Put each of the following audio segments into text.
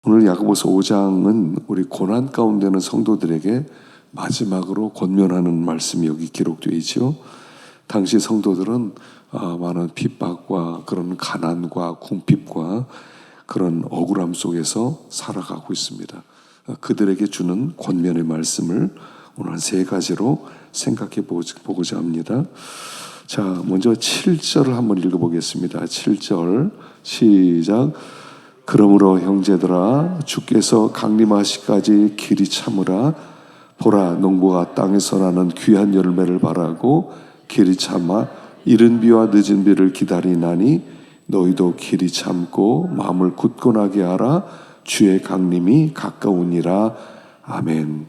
오늘 야고보서 5장은 우리 고난 가운데 있는 성도들에게 마지막으로 권면하는 말씀이 여기 기록되어 있죠. 당시 성도들은 많은 핍박과 그런 가난과 궁핍과 그런 억울함 속에서 살아가고 있습니다. 그들에게 주는 권면의 말씀을 오늘 한 세 가지로 생각해 보고자 합니다. 자, 먼저 7절을 한번 읽어보겠습니다. 7절 시작. 그러므로 형제들아 주께서 강림하시기까지 길이 참으라. 보라, 농부가 땅에서 나는 귀한 열매를 바라고 길이 참아 이른 비와 늦은 비를 기다리나니 너희도 길이 참고 마음을 굳건하게 하라. 주의 강림이 가까우니라. 아멘.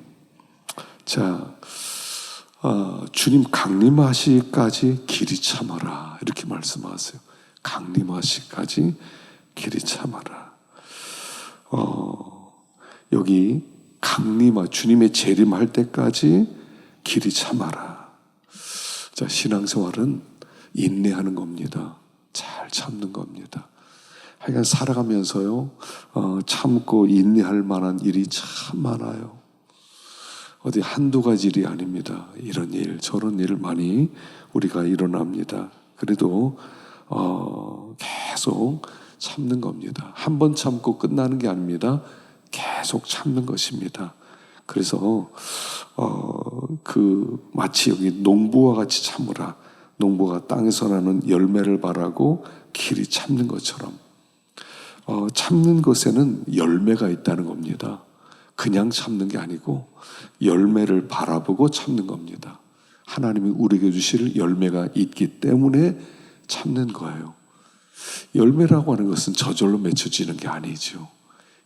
자, 주님 강림하시기까지 길이 참아라 이렇게 말씀하세요. 강림하시기까지 길이 참아라. 여기 주님의 재림할 때까지 길이 참아라. 자, 신앙생활은 인내하는 겁니다. 잘 참는 겁니다. 하여간 살아가면서요, 참고 인내할 만한 일이 참 많아요. 어디 한두 가지 일이 아닙니다. 이런 일, 저런 일 많이 우리가 일어납니다. 그래도 계속 참는 겁니다. 한 번 참고 끝나는 게 아닙니다. 계속 참는 것입니다. 그래서 마치 여기 농부와 같이 참으라. 농부가 땅에서 나는 열매를 바라고 길이 참는 것처럼 참는 것에는 열매가 있다는 겁니다. 그냥 참는 게 아니고 열매를 바라보고 참는 겁니다. 하나님이 우리에게 주실 열매가 있기 때문에 참는 거예요. 열매라고 하는 것은 저절로 맺혀지는 게 아니죠.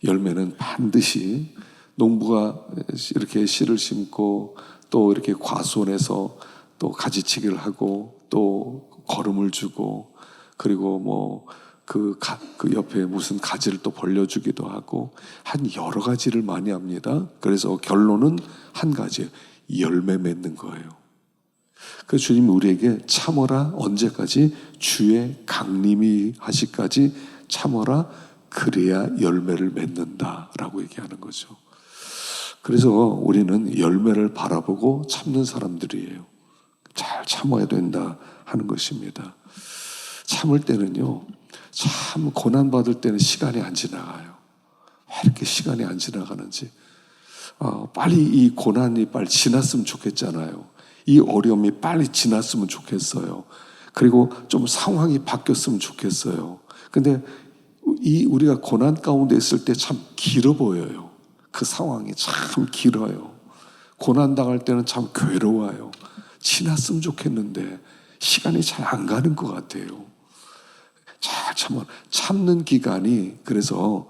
열매는 반드시 농부가 이렇게 씨를 심고 또 이렇게 과수원에서 또 가지치기를 하고 또 거름을 주고 그리고 그 옆에 무슨 가지를 또 벌려주기도 하고 한 여러 가지를 많이 합니다. 그래서 결론은 한 가지예요. 열매 맺는 거예요. 그 주님이 우리에게 참어라. 언제까지? 주의 강림이 하시기까지 참어라. 그래야 열매를 맺는다라고 얘기하는 거죠. 그래서 우리는 열매를 바라보고 참는 사람들이에요. 잘 참아야 된다 하는 것입니다. 참을 때는요, 참 고난받을 때는 시간이 안 지나가요. 왜 이렇게 시간이 안 지나가는지. 빨리 이 고난이 빨리 지났으면 좋겠잖아요. 이 어려움이 빨리 지났으면 좋겠어요. 그리고 좀 상황이 바뀌었으면 좋겠어요. 근데 우리가 고난 가운데 있을 때 참 길어 보여요. 그 상황이 참 길어요. 고난 당할 때는 참 괴로워요. 지났으면 좋겠는데 시간이 잘 안 가는 것 같아요. 잘 참는 기간이 그래서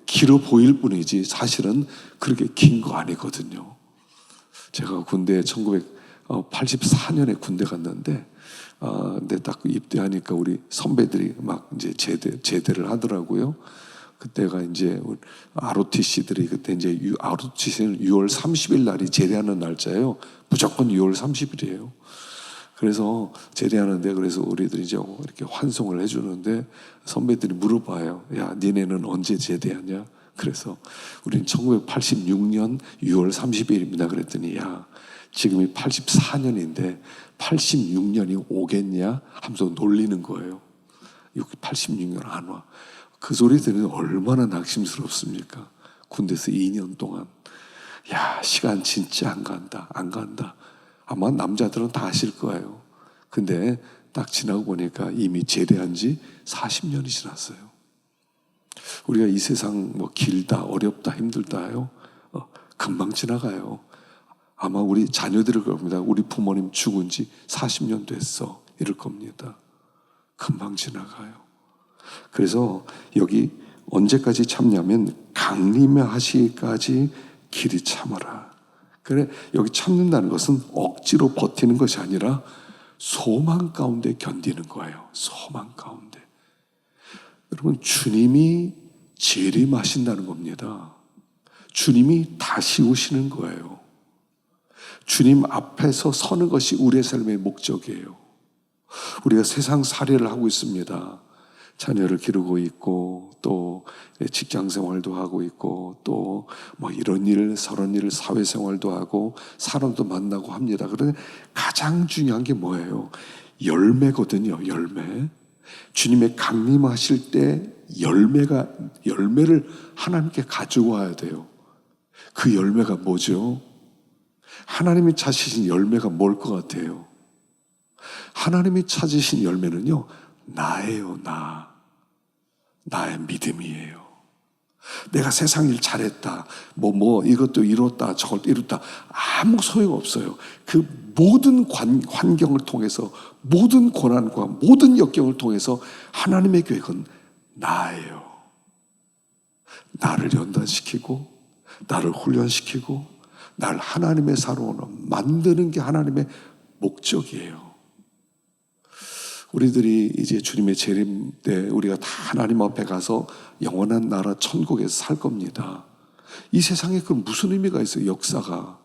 길어 보일 뿐이지 사실은 그렇게 긴 거 아니거든요. 제가 군대 1984년에 군대 갔는데 근데 딱 입대하니까 우리 선배들이 막 이제 제대를 하더라고요. 그때가 이제 ROTC들이 그때 이제 ROTC는 6월 30일 날이 제대하는 날짜예요. 무조건 6월 30일이에요. 그래서 제대하는데 그래서 우리들이 이제 이렇게 환송을 해주는데 선배들이 물어봐요. 야, 니네는 언제 제대하냐? 그래서 우리는 1986년 6월 30일입니다. 그랬더니 야, 지금이 84년인데 86년이 오겠냐? 하면서 놀리는 거예요. 86년 안 와. 그 소리 들으면 얼마나 낙심스럽습니까? 군대에서 2년 동안. 야, 시간 진짜 안 간다. 아마 남자들은 다 아실 거예요. 근데 딱 지나고 보니까 이미 제대한 지 40년이 지났어요. 우리가 이 세상 길다, 어렵다, 힘들다요. 금방 지나가요. 아마 우리 자녀들을 겁니다. 우리 부모님 죽은 지 40년 됐어. 이럴 겁니다. 금방 지나가요. 그래서 여기 언제까지 참냐면 강림하시기까지 길이 참아라. 그래, 여기 참는다는 것은 억지로 버티는 것이 아니라 소망 가운데 견디는 거예요. 소망 가운데. 여러분, 주님이 재림하신다는 겁니다. 주님이 다시 오시는 거예요. 주님 앞에서 서는 것이 우리의 삶의 목적이에요. 우리가 세상 살이를 하고 있습니다. 자녀를 기르고 있고 또 직장 생활도 하고 있고 또 뭐 이런 일 저런 일 사회생활도 하고 사람도 만나고 합니다. 그런데 가장 중요한 게 뭐예요? 열매거든요. 열매. 주님의 강림하실 때 열매를 하나님께 가져와야 돼요. 그 열매가 뭐죠? 하나님이 찾으신 열매가 뭘 것 같아요? 하나님이 찾으신 열매는요, 나예요, 나. 나의 믿음이에요. 내가 세상 일 잘했다. 이것도 이뤘다. 저것도 이뤘다. 아무 소용없어요. 그 모든 환경을 통해서, 모든 고난과 모든 역경을 통해서 하나님의 계획은 나예요. 나를 연단시키고, 나를 훈련시키고, 나를 하나님의 사람으로 만드는 게 하나님의 목적이에요. 우리들이 이제 주님의 재림 때 우리가 다 하나님 앞에 가서 영원한 나라 천국에서 살 겁니다. 이 세상에 그 무슨 의미가 있어요? 역사가.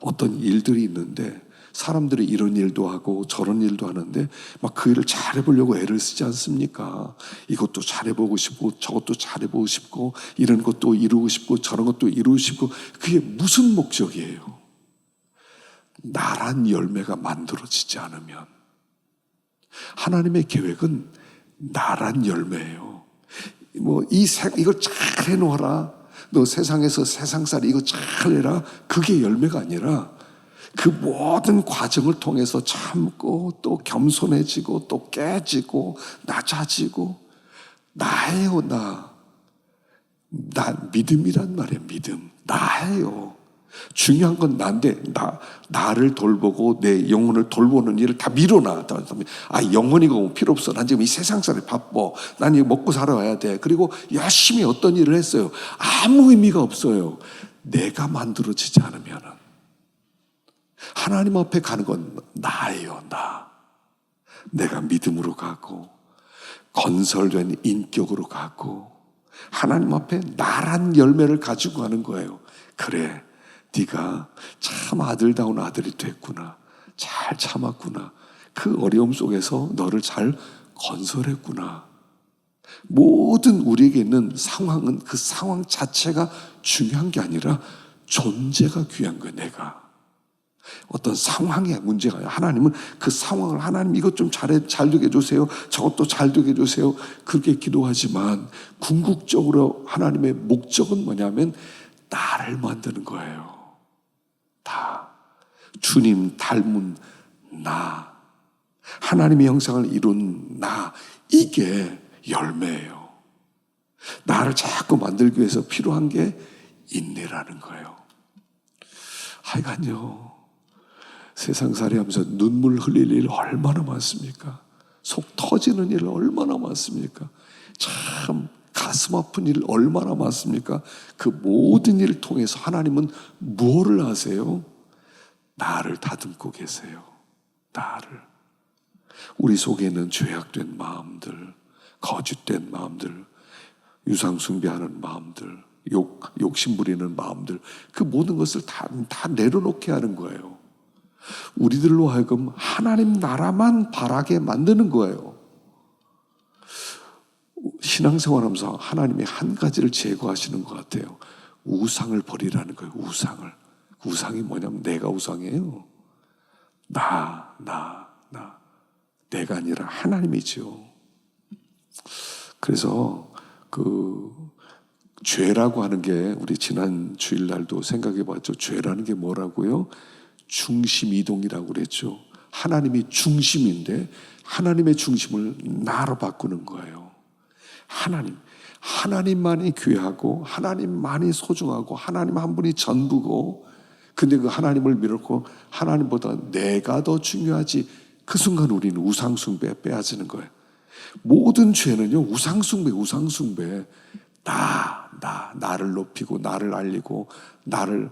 어떤 일들이 있는데 사람들이 이런 일도 하고 저런 일도 하는데 막 그 일을 잘해보려고 애를 쓰지 않습니까? 이것도 잘해보고 싶고 저것도 잘해보고 싶고 이런 것도 이루고 싶고 저런 것도 이루고 싶고 그게 무슨 목적이에요? 나란 열매가 만들어지지 않으면 하나님의 계획은 나란 열매예요. 이걸 잘 해놓아라. 너 세상에서 세상살이 이거 잘 해라. 그게 열매가 아니라 그 모든 과정을 통해서 참고 또 겸손해지고 또 깨지고 낮아지고 나예요, 나. 믿음이란 말이에요, 믿음. 나예요. 중요한 건 나인데 나를 돌보고 내 영혼을 돌보는 일을 다 미뤄놔. 영혼이고 필요 없어. 난 지금 이 세상살이 바빠. 난 이거 먹고 살아와야 돼. 그리고 열심히 어떤 일을 했어요. 아무 의미가 없어요. 내가 만들어지지 않으면 하나님 앞에 가는 건 나예요, 나. 내가 믿음으로 가고 건설된 인격으로 가고 하나님 앞에 나란 열매를 가지고 가는 거예요. 그래, 네가 참 아들다운 아들이 됐구나. 잘 참았구나. 그 어려움 속에서 너를 잘 건설했구나. 모든 우리에게 있는 상황은 그 상황 자체가 중요한 게 아니라 존재가 귀한 거예요. 내가 어떤 상황의 문제가 아니라 하나님은 그 상황을 하나님 이것 좀 잘 되게 해주세요. 저것도 잘 되게 해주세요. 그렇게 기도하지만 궁극적으로 하나님의 목적은 뭐냐면 나를 만드는 거예요. 다 주님 닮은 나, 하나님의 형상을 이룬 나, 이게 열매예요. 나를 자꾸 만들기 위해서 필요한 게 인내라는 거예요. 하여간요, 세상살이 하면서 눈물 흘릴 일 얼마나 많습니까? 속 터지는 일 얼마나 많습니까? 참 가슴 아픈 일 얼마나 많습니까? 그 모든 일을 통해서 하나님은 무엇을 하세요? 나를 다듬고 계세요. 나를. 우리 속에는 죄악된 마음들, 거짓된 마음들, 유상숭배하는 마음들, 욕심 부리는 마음들, 그 모든 것을 다 내려놓게 하는 거예요. 우리들로 하여금 하나님 나라만 바라게 만드는 거예요. 신앙생활 하면서 하나님이 한 가지를 제거하시는 것 같아요. 우상을 버리라는 거예요. 우상을. 우상이 뭐냐면 내가 우상이에요. 나. 내가 아니라 하나님이죠. 그래서 죄라고 하는 게 우리 지난 주일날도 생각해 봤죠. 죄라는 게 뭐라고요? 중심 이동이라고 그랬죠. 하나님이 중심인데 하나님의 중심을 나로 바꾸는 거예요. 하나님만이 귀하고 하나님만이 소중하고 하나님 한 분이 전부고, 근데 그 하나님을 믿고 하나님보다 내가 더 중요하지. 그 순간 우리는 우상숭배에 빼앗는 거예요. 모든 죄는요, 우상숭배. 나를 높이고 나를 알리고 나를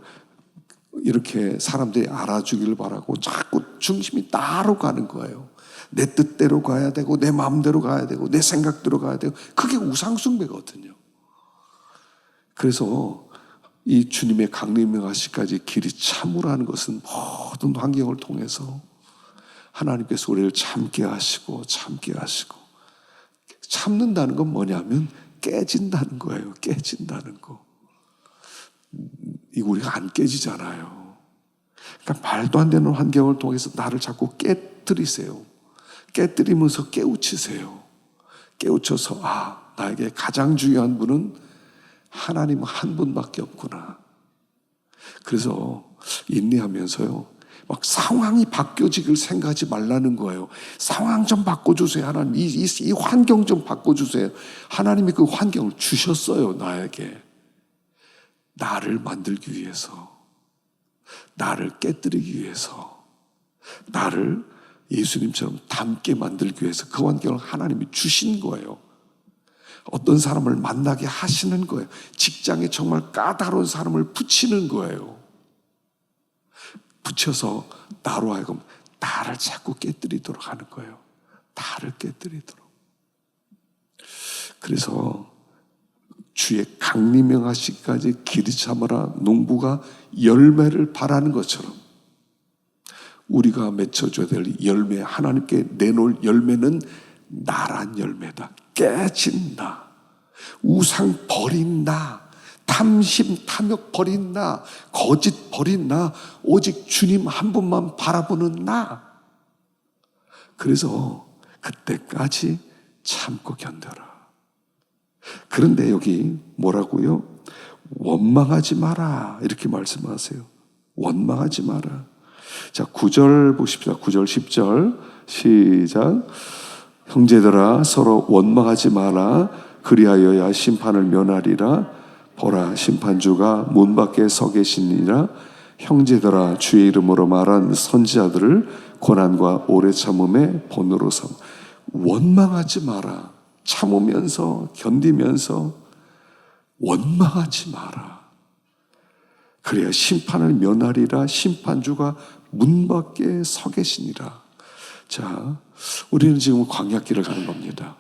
이렇게 사람들이 알아주기를 바라고 자꾸 중심이 나로 가는 거예요. 내 뜻대로 가야 되고 내 마음대로 가야 되고 내 생각대로 가야 되고, 그게 우상숭배거든요. 그래서 이 주님의 강림하시기까지 길이 참으로 하는 것은 모든 환경을 통해서 하나님께서 우리를 참게 하시고 참는다는 건 뭐냐면 깨진다는 거예요. 깨진다는 거. 이거 우리가 안 깨지잖아요. 그러니까 말도 안 되는 환경을 통해서 나를 자꾸 깨뜨리세요. 깨뜨리면서 깨우치세요. 깨우쳐서 나에게 가장 중요한 분은 하나님 한 분밖에 없구나. 그래서 인내하면서요, 막 상황이 바뀌어지길 생각하지 말라는 거예요. 상황 좀 바꿔주세요. 하나님, 이 환경 좀 바꿔주세요. 하나님이 그 환경을 주셨어요, 나에게. 나를 만들기 위해서, 나를 깨뜨리기 위해서, 나를 예수님처럼 닮게 만들기 위해서 그 환경을 하나님이 주신 거예요. 어떤 사람을 만나게 하시는 거예요. 직장에 정말 까다로운 사람을 붙이는 거예요. 붙여서 나로 하여금 나를 자꾸 깨뜨리도록 하는 거예요. 나를 깨뜨리도록. 그래서 주의 강림명하시기까지 길이 참으라 농부가 열매를 바라는 것처럼 우리가 맺혀줘야 될 열매, 하나님께 내놓을 열매는 나란 열매다. 깨진다. 우상 버린다. 탐심, 탐욕 버린 나, 거짓 버린 나, 오직 주님 한 분만 바라보는 나. 그래서 그때까지 참고 견뎌라. 그런데 여기 뭐라고요? 원망하지 마라. 이렇게 말씀하세요. 원망하지 마라. 자, 9절 보십시다. 9절, 10절. 시작. 형제들아, 서로 원망하지 마라. 그리하여야 심판을 면하리라. 보라, 심판주가 문 밖에 서 계시니라. 형제들아, 주의 이름으로 말한 선지자들을 고난과 오래 참음의 본으로 삼. 원망하지 마라. 참으면서 견디면서 원망하지 마라. 그래야 심판을 면하리라. 심판주가 문 밖에 서 계시니라. 자, 우리는 지금 광야길을 가는 겁니다.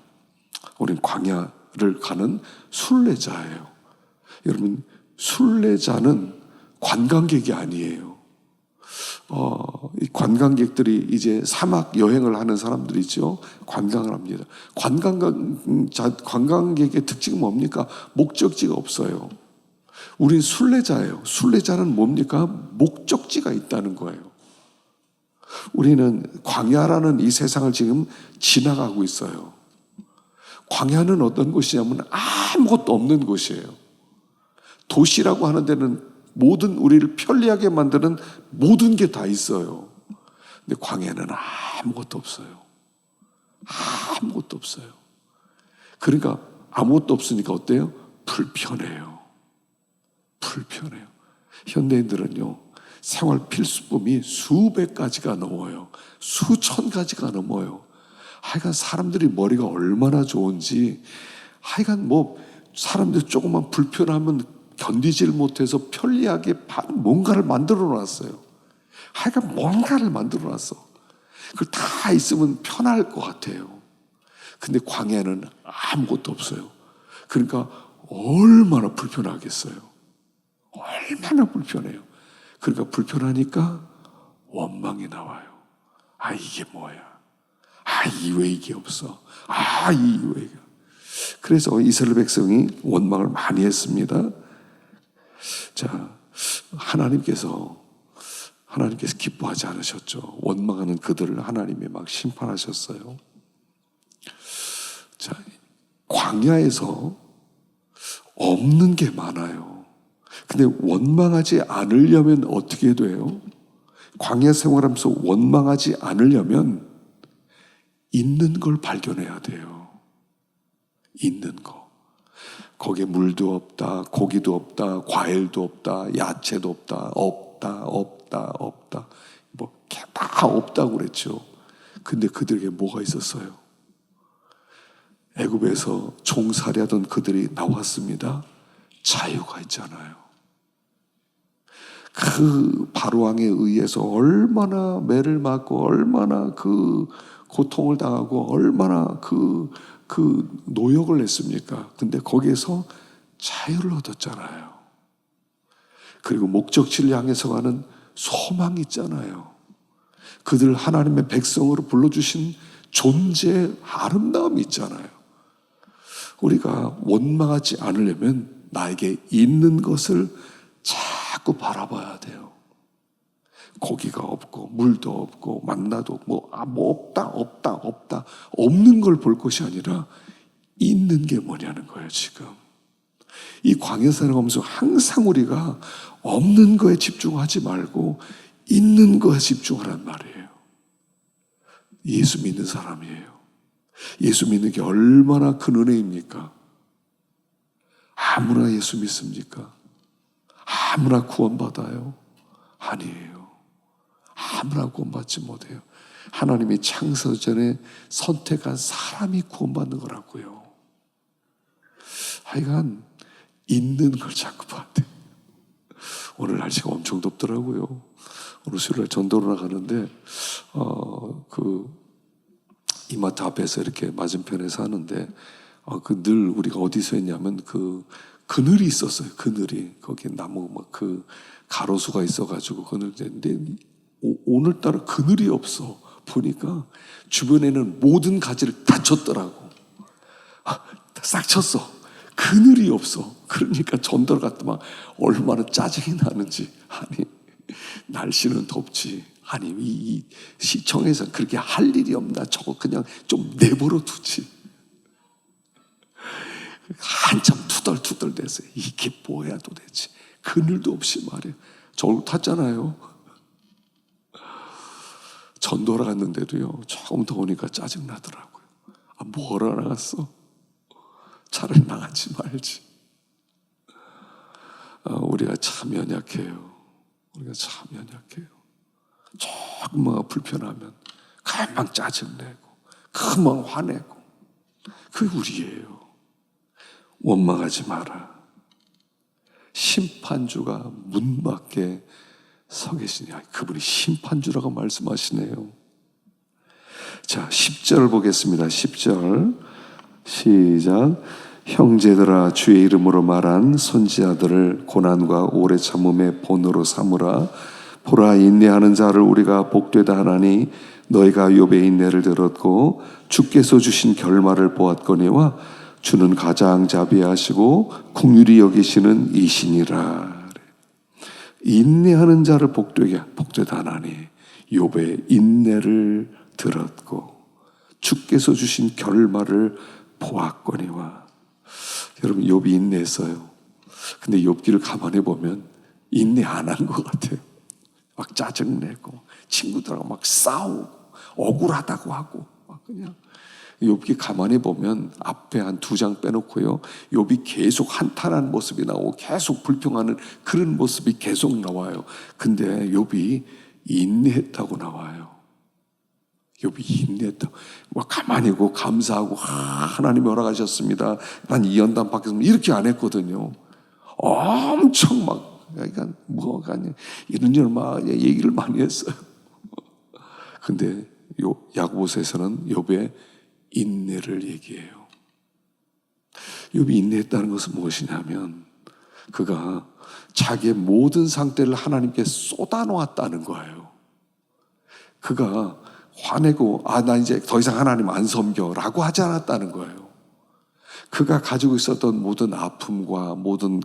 우리는 광야를 가는 순례자예요. 여러분, 순례자는 관광객이 아니에요. 이 관광객들이 이제 사막 여행을 하는 사람들이죠. 관광을 합니다. 관광객의 특징은 뭡니까? 목적지가 없어요. 우린 순례자예요. 순례자는 뭡니까? 목적지가 있다는 거예요. 우리는 광야라는 이 세상을 지금 지나가고 있어요. 광야는 어떤 곳이냐면 아무것도 없는 곳이에요. 도시라고 하는 데는 모든 우리를 편리하게 만드는 모든 게 다 있어요. 근데 광야는 아무것도 없어요. 아무것도 없어요. 그러니까 아무것도 없으니까 어때요? 불편해요. 불편해요. 현대인들은요, 생활 필수품이 수백 가지가 넘어요. 수천 가지가 넘어요. 하여간 사람들이 머리가 얼마나 좋은지, 하여간 사람들이 조금만 불편하면 견디질 못해서 편리하게 뭔가를 만들어 놨어요. 하여간 뭔가를 만들어 놨어. 그걸 다 있으면 편할 것 같아요. 근데 광야는 아무것도 없어요. 그러니까 얼마나 불편하겠어요. 얼마나 불편해요. 그러니까 불편하니까 원망이 나와요. 이게 뭐야? 왜 이게 없어? 왜. 그래서 이스라엘 백성이 원망을 많이 했습니다. 자, 하나님께서 기뻐하지 않으셨죠. 원망하는 그들을 하나님이 막 심판하셨어요. 자, 광야에서 없는 게 많아요. 근데 원망하지 않으려면 어떻게 돼요? 광야 생활하면서 원망하지 않으려면 있는 걸 발견해야 돼요. 있는 거. 거기에 물도 없다, 고기도 없다, 과일도 없다, 야채도 없다, 없다. 다 없다고 그랬죠. 근데 그들에게 뭐가 있었어요? 애굽에서 종살이하던 그들이 나왔습니다. 자유가 있잖아요. 그 바로왕에 의해서 얼마나 매를 맞고 얼마나 그 고통을 당하고 얼마나 그 노역을 했습니까? 근데 거기에서 자유를 얻었잖아요. 그리고 목적지를 향해서 가는 소망이 있잖아요. 그들 하나님의 백성으로 불러주신 존재의 아름다움이 있잖아요. 우리가 원망하지 않으려면 나에게 있는 것을 자꾸 바라봐야 돼요. 고기가 없고 물도 없고 만나도 없고 뭐 없다 없는 걸 볼 것이 아니라 있는 게 뭐냐는 거예요. 지금 이 광야 살아가면서 항상 우리가 없는 거에 집중하지 말고 있는 거에 집중하란 말이에요. 예수 믿는 사람이에요. 예수 믿는 게 얼마나 큰 은혜입니까? 아무나 예수 믿습니까? 아무나 구원받아요? 아니에요. 아무나 구원받지 못해요. 하나님이 창세 전에 선택한 사람이 구원받는 거라고요. 하여간 있는 걸 자꾸 봐야 돼. 오늘 날씨가 엄청 덥더라고요. 오늘 수요일날 전도로 나가는데 이마트 앞에서 이렇게 맞은편에 사는데 늘 우리가 어디서 했냐면 그늘이 있었어요. 그늘이 거기 나무 그 가로수가 있어가지고 그늘인데 오늘따라 그늘이 없어. 보니까 주변에는 모든 가지를 다 쳤더라고. 싹 쳤어. 그늘이 없어. 그러니까 전도를 갔다 막 얼마나 짜증이 나는지. 아니 날씨는 덥지. 아니 이 시청에서 그렇게 할 일이 없나. 저거 그냥 좀 내버려 두지. 한참 투덜투덜 대서 이게 뭐야 도대체. 그늘도 없이 말이야. 저걸 탔잖아요. 전도하러 갔는데도요, 조금 더우니까 짜증나더라고요. 뭐하러 나갔어? 차라리 나가지 말지. 우리가 참 연약해요. 우리가 참 연약해요. 조금만 불편하면 금방 짜증내고 금방 화내고 그게 우리예요. 원망하지 마라. 심판주가 문 밖에 서 계시니 그분이 심판주라고 말씀하시네요. 자, 10절 보겠습니다. 10절 시작. 형제들아 주의 이름으로 말한 선지자들을 고난과 오래 참음의 본으로 삼으라. 보라 인내하는 자를 우리가 복되다 하나니 너희가 욥의 인내를 들었고 주께서 주신 결말을 보았거니와 주는 가장 자비하시고 긍휼히 여기시는 이시니라. 인내하는 자를 복되다 하나니 욥의 인내를 들었고 주께서 주신 결말을 보았거니와. 여러분 욥이 인내했어요. 근데 욥기를 가만히 보면 인내 안 한 것 같아요. 막 짜증내고 친구들하고 막 싸우고 억울하다고 하고 막 그냥. 욥기 가만히 보면 앞에 한 2장 빼놓고요, 욥이 계속 한탄한 모습이 나오고 계속 불평하는 그런 모습이 계속 나와요. 근데 욥이 인내했다고 나와요. 욥이 인내했다. 막 가만히 있고 감사하고 하나님이 허락하셨습니다. 난 이 연단 받겠습니다. 이렇게 안 했거든요. 엄청 막 그러니까 뭐가 아니야 이런 막 얘기를 많이 했어요. 근데 야고보서에서는 욥의 인내를 얘기해요. 욥이 인내했다는 것은 무엇이냐면 그가 자기의 모든 상태를 하나님께 쏟아놓았다는 거예요. 그가 화내고 나 이제 더 이상 하나님 안 섬겨라고 하지 않았다는 거예요. 그가 가지고 있었던 모든 아픔과 모든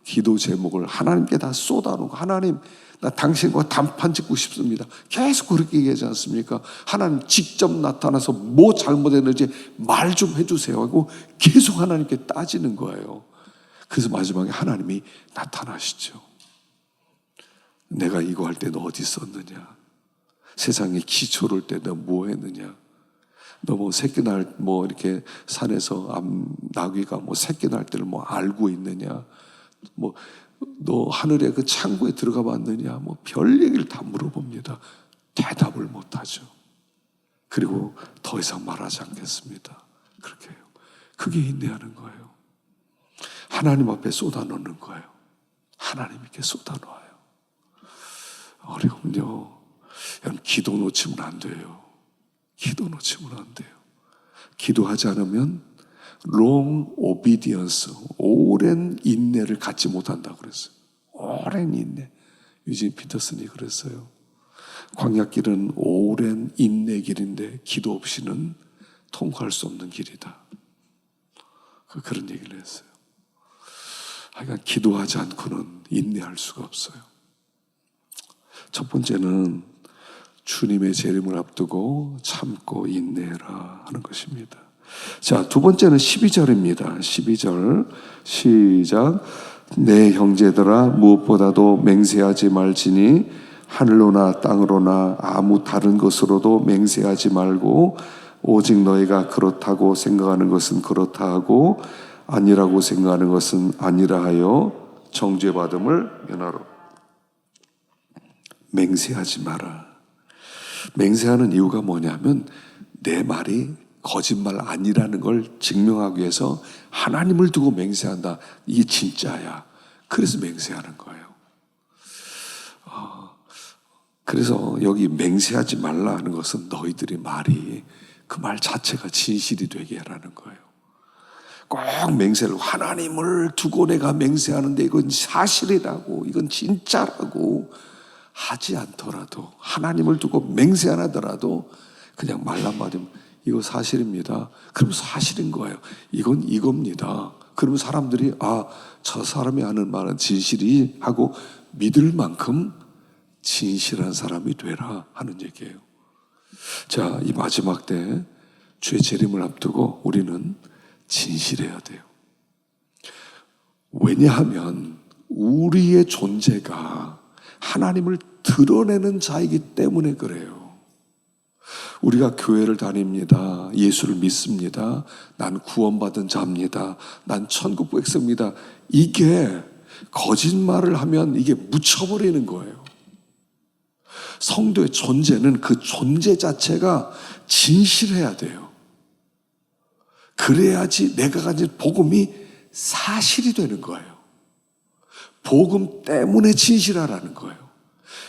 기도 제목을 하나님께 다 쏟아놓고 하나님 나 당신과 단판 짓고 싶습니다. 계속 그렇게 얘기하지 않습니까? 하나님 직접 나타나서 뭐 잘못했는지 말 좀 해주세요 하고 계속 하나님께 따지는 거예요. 그래서 마지막에 하나님이 나타나시죠. 내가 이거 할 때 너 어디 있었느냐? 세상에 기초를 때 너 뭐 했느냐? 너 뭐 새끼 날 뭐 이렇게 산에서 나귀가 뭐 새끼 날 때를 뭐 알고 있느냐? 뭐 너 하늘에 그 창고에 들어가 봤느냐? 뭐 별 얘기를 다 물어봅니다. 대답을 못하죠. 그리고 더 이상 말하지 않겠습니다. 그렇게 해요. 그게 인내하는 거예요. 하나님 앞에 쏟아놓는 거예요. 하나님께 쏟아놓아요. 어려움요. 여러분 기도 놓치면 안 돼요. 기도 놓치면 안 돼요. 기도하지 않으면 long obedience, 오랜 인내를 갖지 못한다고 그랬어요. 오랜 인내. 유진 피터슨이 그랬어요. 광야길은 오랜 인내 길인데 기도 없이는 통과할 수 없는 길이다. 그런 얘기를 했어요. 하여간 기도하지 않고는 인내할 수가 없어요. 첫 번째는 주님의 재림을 앞두고 참고 인내해라 하는 것입니다. 자, 두 번째는 12절입니다. 12절 시작. 내 형제들아 무엇보다도 맹세하지 말지니 하늘로나 땅으로나 아무 다른 것으로도 맹세하지 말고 오직 너희가 그렇다고 생각하는 것은 그렇다 하고 아니라고 생각하는 것은 아니라 하여 정죄받음을 면하라. 맹세하지 마라. 맹세하는 이유가 뭐냐면 내 말이 거짓말 아니라는 걸 증명하기 위해서 하나님을 두고 맹세한다. 이게 진짜야. 그래서 맹세하는 거예요. 그래서 여기 맹세하지 말라 하는 것은 너희들의 말이 그 말 자체가 진실이 되게 하라는 거예요. 꼭 맹세를 하나님을 두고 내가 맹세하는데 이건 사실이라고 이건 진짜라고 하지 않더라도 하나님을 두고 맹세 안 하더라도 그냥 말 한마디면 이거 사실입니다. 그럼 사실인 거예요. 이건 이겁니다. 그러면 사람들이 저 사람이 하는 말은 진실이 하고 믿을 만큼 진실한 사람이 되라 하는 얘기예요. 자, 이 마지막 때 주의 재림을 앞두고 우리는 진실해야 돼요. 왜냐하면 우리의 존재가 하나님을 드러내는 자이기 때문에 그래요. 우리가 교회를 다닙니다. 예수를 믿습니다. 난 구원받은 자입니다. 난 천국 백성입니다. 이게 거짓말을 하면 이게 묻혀버리는 거예요. 성도의 존재는 그 존재 자체가 진실해야 돼요. 그래야지 내가 가진 복음이 사실이 되는 거예요. 복음 때문에 진실하라는 거예요.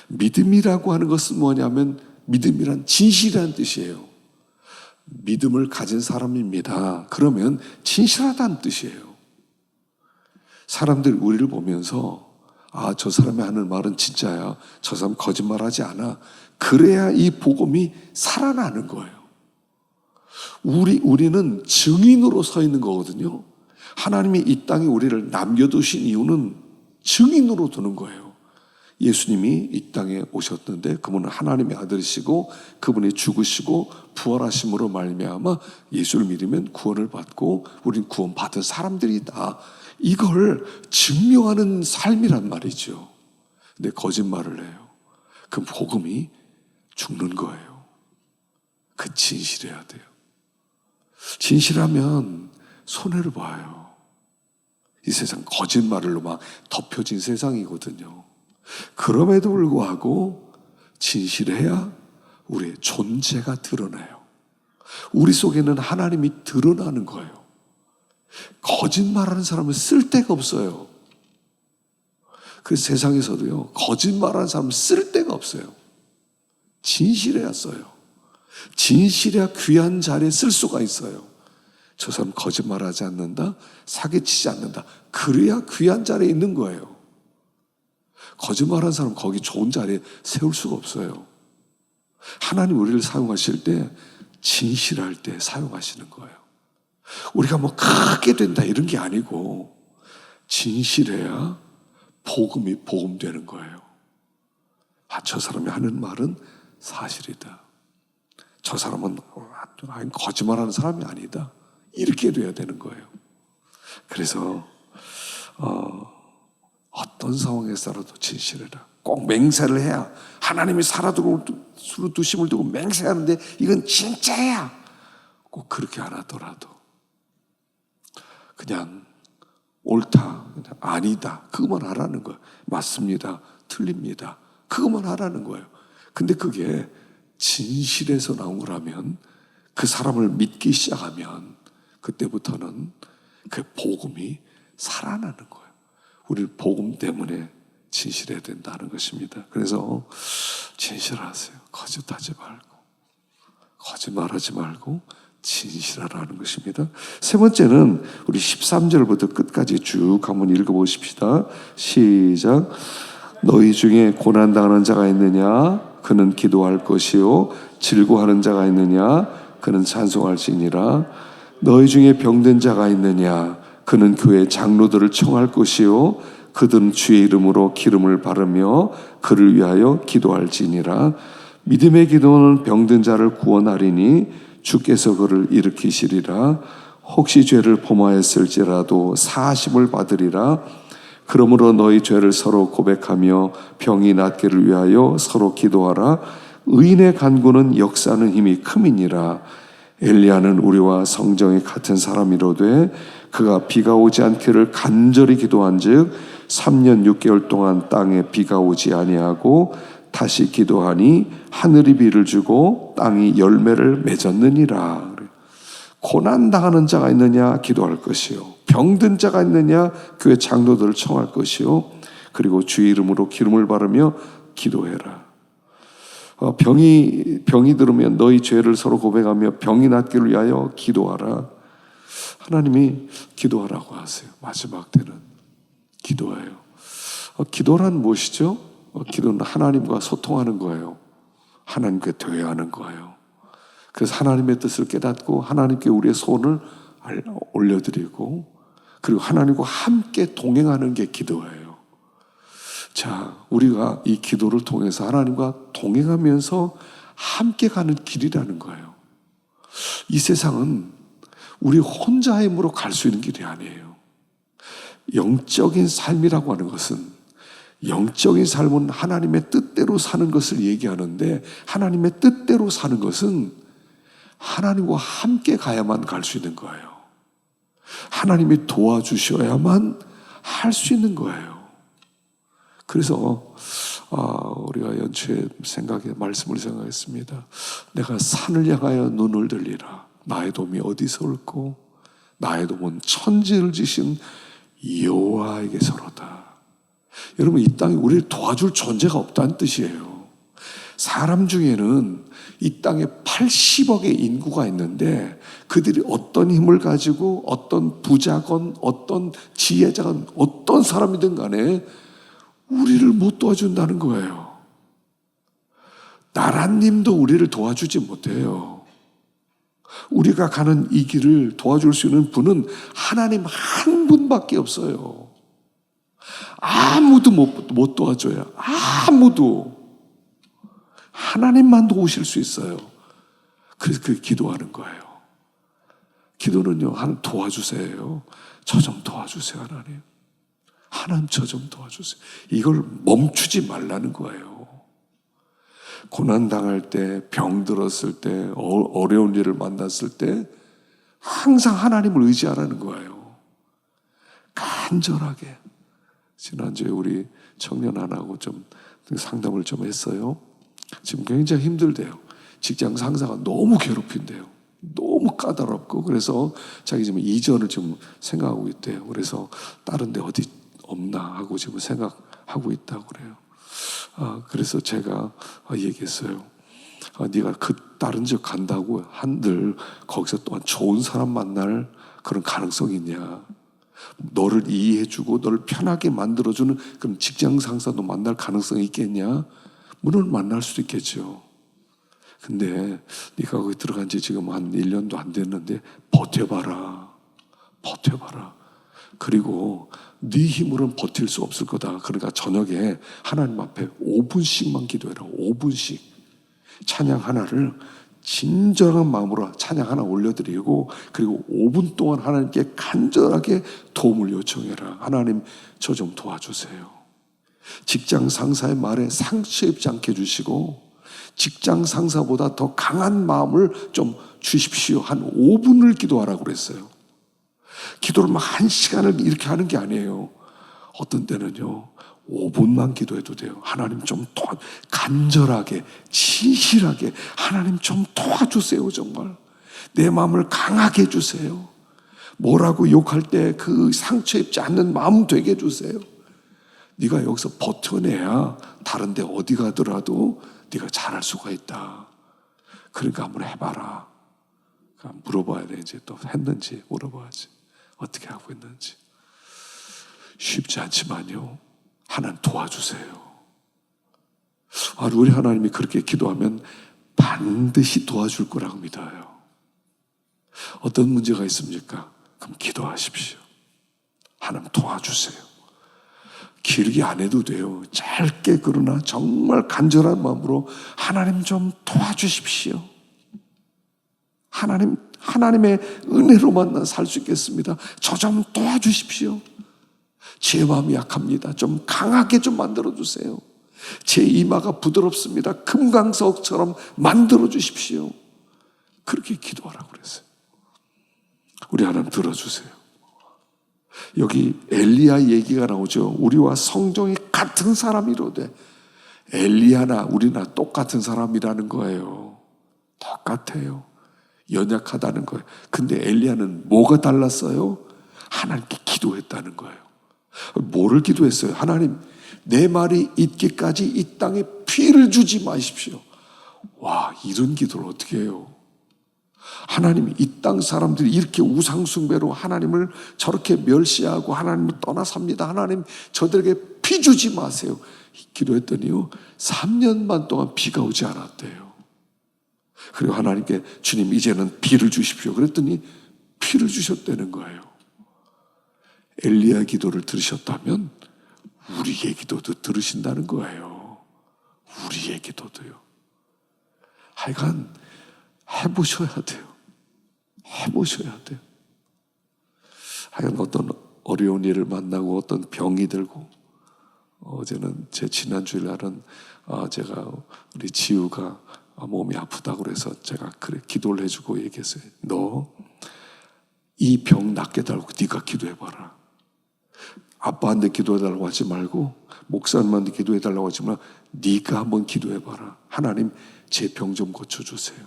믿음이라고 하는 것은 뭐냐면 믿음이란 진실이라는 뜻이에요. 믿음을 가진 사람입니다. 그러면 진실하다는 뜻이에요. 사람들이 우리를 보면서 저 사람이 하는 말은 진짜야. 저 사람 거짓말하지 않아. 그래야 이 복음이 살아나는 거예요. 우리는 증인으로 서 있는 거거든요. 하나님이 이 땅에 우리를 남겨두신 이유는 증인으로 두는 거예요. 예수님이 이 땅에 오셨는데 그분은 하나님의 아들이시고 그분이 죽으시고 부활하심으로 말미암아 예수를 믿으면 구원을 받고 우리는 구원받은 사람들이다. 이걸 증명하는 삶이란 말이죠. 근데 거짓말을 해요. 그 복음이 죽는 거예요. 그 진실해야 돼요. 진실하면 손해를 봐요. 이 세상 거짓말로 막 덮여진 세상이거든요. 그럼에도 불구하고 진실해야 우리의 존재가 드러나요. 우리 속에는 하나님이 드러나는 거예요. 거짓말하는 사람은 쓸데가 없어요. 그 세상에서도요, 거짓말하는 사람은 쓸데가 없어요. 진실해야 써요. 진실해야 귀한 자리에 쓸 수가 있어요. 저 사람 거짓말하지 않는다, 사기치지 않는다. 그래야 귀한 자리에 있는 거예요. 거짓말하는 사람 거기 좋은 자리에 세울 수가 없어요. 하나님 우리를 사용하실 때 진실할 때 사용하시는 거예요. 우리가 뭐 크게 된다 이런 게 아니고 진실해야 복음이 복음되는 거예요. 저 사람이 하는 말은 사실이다. 저 사람은 거짓말하는 사람이 아니다. 이렇게 돼야 되는 거예요. 그래서 어떤 상황에서라도 진실해라. 꼭 맹세를 해야 하나님이 두심을 두고 맹세하는데 이건 진짜야. 꼭 그렇게 안 하더라도 그냥 옳다, 그냥 아니다 그것만 하라는 거예요. 맞습니다, 틀립니다 그것만 하라는 거예요. 근데 그게 진실에서 나온 거라면 그 사람을 믿기 시작하면 그때부터는 그 복음이 살아나는 거예요. 우리 복음 때문에 진실해야 된다는 것입니다. 그래서 진실하세요. 거짓하지 말고 거짓말하지 말고 진실하라는 것입니다. 세 번째는 우리 13절부터 끝까지 쭉 한번 읽어보십시다. 시작. 너희 중에 고난당하는 자가 있느냐? 그는 기도할 것이요 즐거워하는 자가 있느냐? 그는 찬송할지니라. 너희 중에 병든 자가 있느냐? 그는 교회 장로들을 청할 것이요 그들은 주의 이름으로 기름을 바르며 그를 위하여 기도할지니라. 믿음의 기도는 병든 자를 구원하리니 주께서 그를 일으키시리라. 혹시 죄를 범하였을지라도 사하심을 받으리라. 그러므로 너희 죄를 서로 고백하며 병이 낫기를 위하여 서로 기도하라. 의인의 간구는 역사하는 힘이 큼이니라. 엘리야는 우리와 성정이 같은 사람이로되 그가 비가 오지 않기를 간절히 기도한즉 3년 6개월 동안 땅에 비가 오지 아니하고 다시 기도하니 하늘이 비를 주고 땅이 열매를 맺었느니라. 고난 당하는 자가 있느냐? 기도할 것이요 병든 자가 있느냐? 교회 장로들을 청할 것이요 그리고 주의 이름으로 기름을 바르며 기도해라. 병이 들으면 너희 죄를 서로 고백하며 병이 낫기를 위하여 기도하라. 하나님이 기도하라고 하세요. 마지막 때는 기도해요. 기도란 무엇이죠? 기도는 하나님과 소통하는 거예요. 하나님께 대화하는 거예요. 그래서 하나님의 뜻을 깨닫고 하나님께 우리의 소원을 올려드리고 그리고 하나님과 함께 동행하는 게 기도예요. 자, 우리가 이 기도를 통해서 하나님과 동행하면서 함께 가는 길이라는 거예요. 이 세상은 우리 혼자의 힘으로 갈 수 있는 길이 아니에요. 영적인 삶이라고 하는 것은 영적인 삶은 하나님의 뜻대로 사는 것을 얘기하는데 하나님의 뜻대로 사는 것은 하나님과 함께 가야만 갈 수 있는 거예요. 하나님이 도와주셔야만 할 수 있는 거예요. 그래서 우리가 연초에 말씀을 생각했습니다. 내가 산을 향하여 눈을 들리라. 나의 도움이 어디서 올고 나의 도움은 천지를 지신 여호와에게서로다. 여러분, 이 땅에 우리를 도와줄 존재가 없다는 뜻이에요. 사람 중에는 이 땅에 80억의 인구가 있는데 그들이 어떤 힘을 가지고 어떤 부자건 어떤 지혜자건 어떤 사람이든 간에 우리를 못 도와준다는 거예요. 나라님도 우리를 도와주지 못해요. 우리가 가는 이 길을 도와줄 수 있는 분은 하나님 한 분밖에 없어요. 아무도 못 도와줘요. 아무도. 하나님만 도우실 수 있어요. 그래서 그 기도하는 거예요. 기도는요, 하나님 도와주세요. 저 좀 도와주세요, 하나님. 하나님 저 좀 도와주세요. 이걸 멈추지 말라는 거예요. 고난당할 때, 병들었을 때, 어려운 일을 만났을 때 항상 하나님을 의지하라는 거예요. 간절하게. 지난주에 우리 청년 하나하고 좀 상담을 좀 했어요. 지금 굉장히 힘들대요. 직장 상사가 너무 괴롭힌대요. 너무 까다롭고 그래서 자기 지금 이전을 좀 생각하고 있대요. 그래서 다른 데 어디 없나 하고 지금 생각하고 있다고 그래요. 그래서 제가 얘기했어요. 네가 그 다른 집 간다고 한들 거기서 또한 좋은 사람 만날 그런 가능성이 있냐? 너를 이해해주고 너를 편하게 만들어주는 그런 직장 상사도 만날 가능성이 있겠냐? 물론 만날 수도 있겠죠. 근데 네가 거기 들어간 지 지금 한 1년도 안 됐는데 버텨봐라. 그리고 네 힘으로는 버틸 수 없을 거다. 그러니까 저녁에 하나님 앞에 5분씩만 기도해라. 5분씩. 찬양 하나를 진정한 마음으로 찬양 하나 올려드리고 그리고 5분 동안 하나님께 간절하게 도움을 요청해라. 하나님 저 좀 도와주세요. 직장 상사의 말에 상처 입지 않게 해주시고 직장 상사보다 더 강한 마음을 좀 주십시오. 한 5분을 기도하라고 그랬어요. 기도를 막 1시간을 이렇게 하는 게 아니에요. 어떤 때는요 5분만 기도해도 돼요. 하나님 좀 간절하게 진실하게 하나님 좀 도와주세요. 정말 내 마음을 강하게 해주세요. 뭐라고 욕할 때 그 상처 입지 않는 마음 되게 해주세요. 네가 여기서 버텨내야 다른 데 어디 가더라도 네가 잘할 수가 있다. 그러니까 한번 해봐라. 물어봐야 돼. 이제 또 했는지 물어봐야지. 어떻게 하고 있는지. 쉽지 않지만요. 하나님 도와주세요. 우리 하나님이 그렇게 기도하면 반드시 도와줄 거라고 믿어요. 어떤 문제가 있습니까? 그럼 기도하십시오. 하나님 도와주세요. 길게 안 해도 돼요. 짧게, 그러나 정말 간절한 마음으로 하나님 좀 도와주십시오. 하나님의 은혜로만 난 살 수 있겠습니다. 저 좀 도와주십시오. 제 마음이 약합니다. 좀 강하게 좀 만들어주세요. 제 이마가 부드럽습니다. 금강석처럼 만들어주십시오. 그렇게 기도하라고 그랬어요. 우리 하나님 들어주세요. 여기 엘리야 얘기가 나오죠. 우리와 성정이 같은 사람이로되, 엘리야나 우리나 똑같은 사람이라는 거예요. 똑같아요. 연약하다는 거예요. 근데 엘리야는 뭐가 달랐어요? 하나님께 기도했다는 거예요. 뭐를 기도했어요? 하나님, 내 말이 있기까지 이 땅에 피해를 주지 마십시오. 와, 이런 기도를 어떻게 해요? 하나님이 이 땅 사람들이 이렇게 우상숭배로 하나님을 저렇게 멸시하고 하나님을 떠나 삽니다. 하나님, 저들에게 피 주지 마세요. 기도했더니요, 3년 반 동안 비가 오지 않았대요. 그리고 하나님께 주님, 이제는 비를 주십시오. 그랬더니 피를 주셨다는 거예요. 엘리야 기도를 들으셨다면 우리의 기도도 들으신다는 거예요. 우리의 기도도요. 하여간 해보셔야 돼요. 해보셔야 돼요. 하여간 어떤 어려운 일을 만나고 어떤 병이 들고, 어제는 제 지난주일날은 제가 우리 지우가 몸이 아프다고 그래서 제가 그래 기도를 해주고 얘기했어요. 너 이 병 낫게 달라고 네가 기도해봐라. 아빠한테 기도해달라고 하지 말고, 목사님한테 기도해달라고 하지 말고 네가 한번 기도해봐라. 하나님, 제 병 좀 고쳐주세요.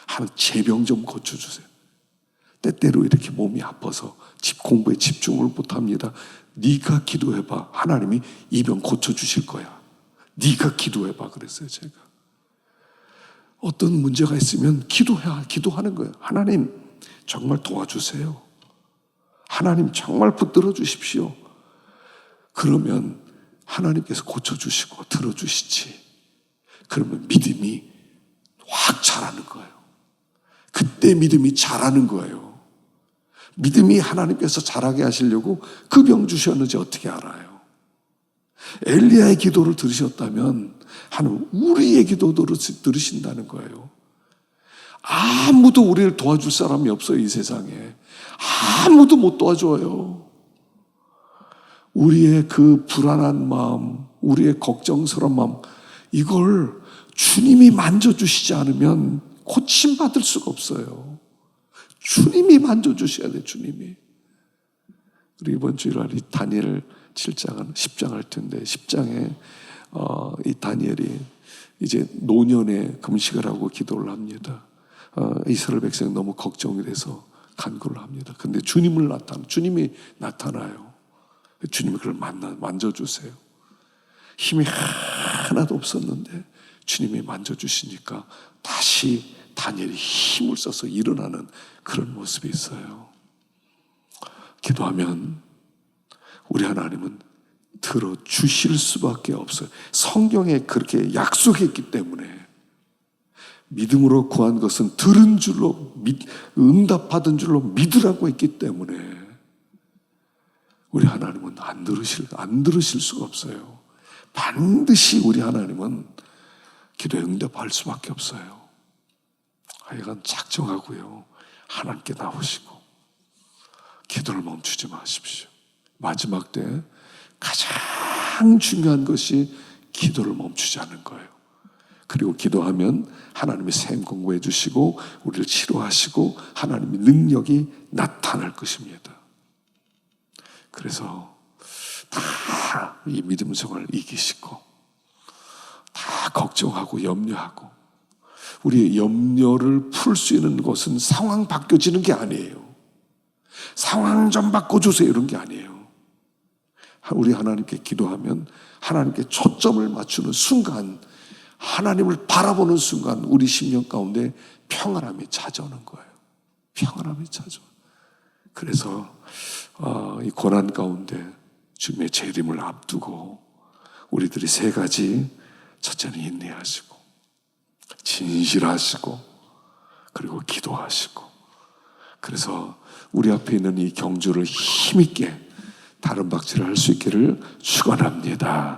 하나님, 제 병 좀 고쳐주세요. 때때로 이렇게 몸이 아파서 공부에 집중을 못합니다. 네가 기도해봐. 하나님이 이 병 고쳐주실 거야. 네가 기도해봐 그랬어요. 제가 어떤 문제가 있으면 기도하는 거예요. 하나님, 정말 도와주세요. 하나님, 정말 붙들어 주십시오. 그러면 하나님께서 고쳐주시고 들어주시지. 그러면 믿음이 확 자라는 거예요. 그때 믿음이 자라는 거예요. 믿음이 하나님께서 자라게 하시려고 그 병 주셨는지 어떻게 알아요? 엘리야의 기도를 들으셨다면 하나님 우리의 기도도 들으신다는 거예요. 아무도 우리를 도와줄 사람이 없어요. 이 세상에 아무도 못 도와줘요. 우리의 그 불안한 마음, 우리의 걱정스러운 마음, 이걸 주님이 만져주시지 않으면 고침받을 수가 없어요. 주님이 만져주셔야 돼요. 주님이. 우리 이번 주일날 이 다니엘 7장, 10장 할 텐데 10장에 이 다니엘이 이제 노년에 금식을 하고 기도를 합니다. 이스라엘 백성 너무 걱정이 돼서 간구를 합니다. 근데 주님이 나타나요. 주님이 그걸 만져주세요. 힘이 하나도 없었는데 주님이 만져주시니까 다시 다니엘이 힘을 써서 일어나는 그런 모습이 있어요. 기도하면 우리 하나님은 들어주실 수밖에 없어요. 성경에 그렇게 약속했기 때문에 믿음으로 구한 것은 들은 줄로 응답받은 줄로 믿으라고 했기 때문에 우리 하나님은 안 들으실 수가 없어요. 반드시 우리 하나님은 기도에 응답할 수밖에 없어요. 하여간 작정하고요, 하나님께 나오시고 기도를 멈추지 마십시오. 마지막 때 가장 중요한 것이 기도를 멈추지 않는 거예요. 그리고 기도하면 하나님이 샘 공부해 주시고 우리를 치료하시고 하나님의 능력이 나타날 것입니다. 그래서 다 이 믿음 생활을 이기시고 다 걱정하고 염려하고, 우리의 염려를 풀 수 있는 것은 상황 바뀌어지는 게 아니에요. 상황 좀 바꿔주세요 이런 게 아니에요. 우리 하나님께 기도하면 하나님께 초점을 맞추는 순간, 하나님을 바라보는 순간 우리 심령 가운데 평안함이 찾아오는 거예요. 평안함이 찾아와요. 그래서 이 고난 가운데 주님의 재림을 앞두고 우리들이 세 가지, 첫째는 인내하시고 진실하시고 그리고 기도하시고 그래서 우리 앞에 있는 이 경주를 힘있게 다른 박질을 할 수 있기를 축원합니다.